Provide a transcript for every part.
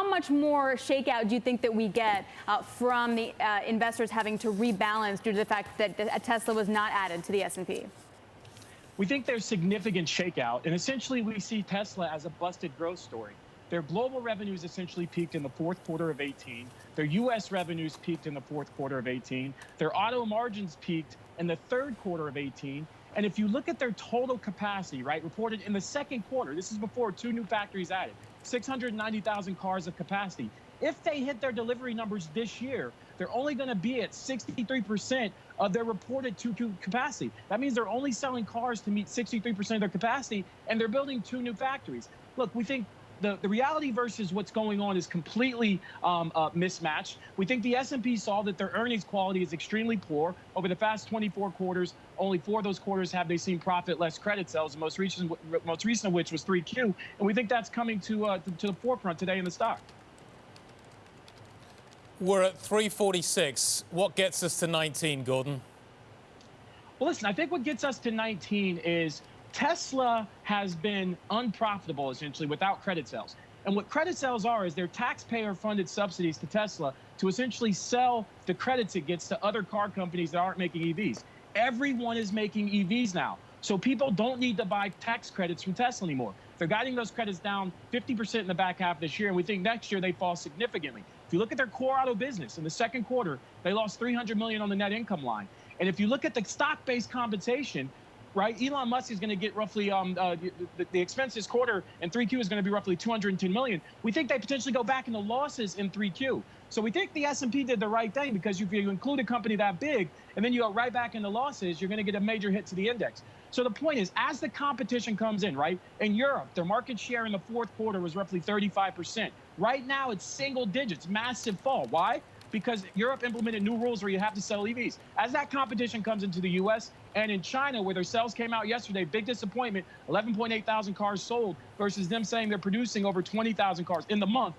How much more shakeout do you think that we get from the investors having to rebalance due to the fact that Tesla was not added to the S&P? We think there's significant shakeout, and essentially we see Tesla as a busted growth story. Their global revenues essentially peaked in the fourth quarter of 18. Their U.S. revenues peaked in the fourth quarter of 18. Their auto margins peaked in the third quarter of 18. And if you look at their total capacity, right, reported in the second quarter, this is before 2 new factories added, 690,000 cars of capacity. If they hit their delivery numbers this year, they're only going to be at 63% of their reported 2Q capacity. That means they're only selling cars to meet 63% of their capacity, and they're building 2 new factories. Look, we think the reality versus what's going on is completely mismatched. We think the S&P saw that their earnings quality is extremely poor. Over the past 24 quarters, only 4 of those quarters have they seen profit less credit sales, the most recent of which was 3Q. And we think that's coming to the forefront today in the stock. We're at 346. What gets us to 19, Gordon? Well, listen, I think what gets us to 19 is Tesla has been unprofitable, essentially, without credit sales. And what credit sales are is they're taxpayer-funded subsidies to Tesla to essentially sell the credits it gets to other car companies that aren't making EVs. Everyone is making EVs now. So people don't need to buy tax credits from Tesla anymore. They're guiding those credits down 50% in the back half of this year, and we think next year they fall significantly. If you look at their core auto business in the second quarter, they lost $300 million on the net income line. And if you look at the stock-based compensation, right, Elon Musk is going to get roughly the expense this quarter, and 3Q is going to be roughly $210 million. We think they potentially go back into losses in 3Q. So we think the S&P did the right thing, because if you include a company that big and then you go right back into losses, you're going to get a major hit to the index. So the point is, as the competition comes in, right, in Europe, their market share in the fourth quarter was roughly 35%. Right now, it's single digits, massive fall. Why? Because Europe implemented new rules where you have to sell EVs. As that competition comes into the U.S. and in China, where their sales came out yesterday, big disappointment, 11.8 thousand cars sold versus them saying they're producing over 20,000 cars in the month.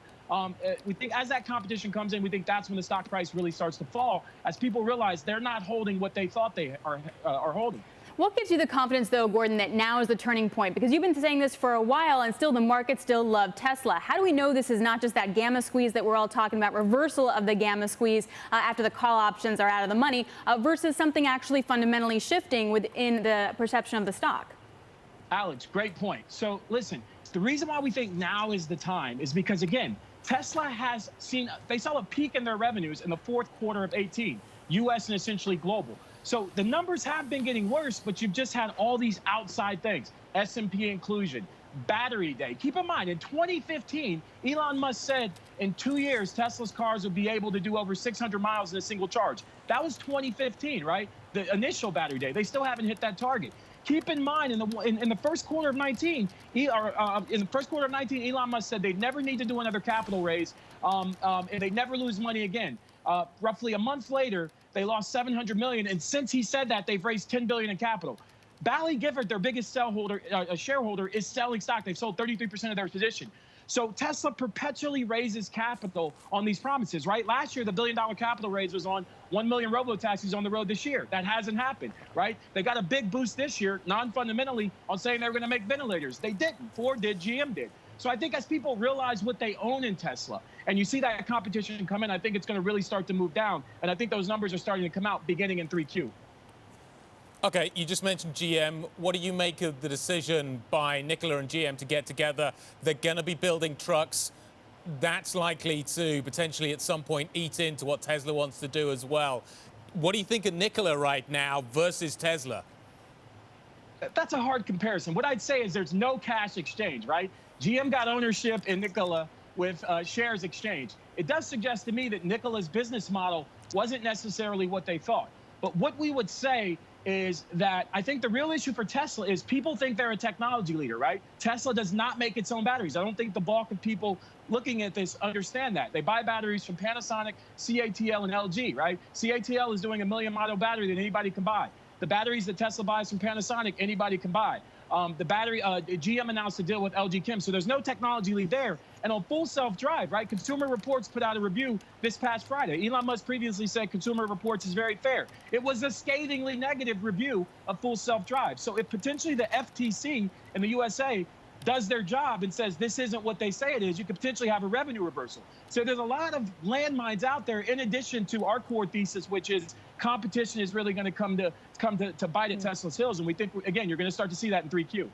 We think as that competition comes in, we think that's when the stock price really starts to fall, as people realize they're not holding what they thought they are holding. What gives you the confidence, though, Gordon, that now is the turning point? Because you've been saying this for a while, and still the market still love Tesla. How do we know this is not just that gamma squeeze that we're all talking about, reversal of the gamma squeeze after the call options are out of the money, versus something actually fundamentally shifting within the perception of the stock? Alex, great point. So listen, the reason why we think now is the time is because, again, Tesla has seen, they saw a peak in their revenues in the fourth quarter of 18, U.S. and essentially global. So the numbers have been getting worse, but you've just had all these outside things, S&P inclusion, battery day. Keep in mind, in 2015, Elon Musk said in 2 years, Tesla's cars would be able to do over 600 miles in a single charge. That was 2015, right? The initial battery day. They still haven't hit that target. Keep in mind, in the first quarter of 19, Elon Musk said they'd never need to do another capital raise, and they'd never lose money again. Roughly a month later, they lost $700 million, and since he said that, they've raised $10 billion in capital. Bally Gifford, their biggest shareholder, is selling stock. They've sold 33% of their position. So Tesla perpetually raises capital on these promises, right? Last year, the $1 billion capital raise was on 1 million robo-taxis on the road this year. That hasn't happened, right? They got a big boost this year, non-fundamentally, on saying they were going to make ventilators. They didn't. Ford did, GM did. So I think as people realize what they own in Tesla, and you see that competition come in, I think it's going to really start to move down. And I think those numbers are starting to come out beginning in 3Q. Okay, you just mentioned GM. What do you make of the decision by Nikola and GM to get together? They're going to be building trucks. That's likely to potentially at some point eat into what Tesla wants to do as well. What do you think of Nikola right now versus Tesla? That's a hard comparison. What I'd say is there's no cash exchange, right? GM got ownership in Nikola with shares exchange. It does suggest to me that Nikola's business model wasn't necessarily what they thought. But what we would say is that I think the real issue for Tesla is people think they're a technology leader, right? Tesla does not make its own batteries. I don't think the bulk of people looking at this understand that. They buy batteries from Panasonic, CATL, and LG, right? CATL is doing a 1 million model battery that anybody can buy. The batteries that Tesla buys from Panasonic, anybody can buy. GM announced a deal with LG Chem, so there's no technology lead there. And on full self-drive, right, Consumer Reports put out a review this past Friday. Elon Musk previously said Consumer Reports is very fair. It was a scathingly negative review of full self-drive. So if potentially the FTC in the USA does their job and says this isn't what they say it is, you could potentially have a revenue reversal. So there's a lot of landmines out there in addition to our core thesis, which is competition is really going to come to bite at Tesla's heels. And we think, again, you're going to start to see that in 3Q.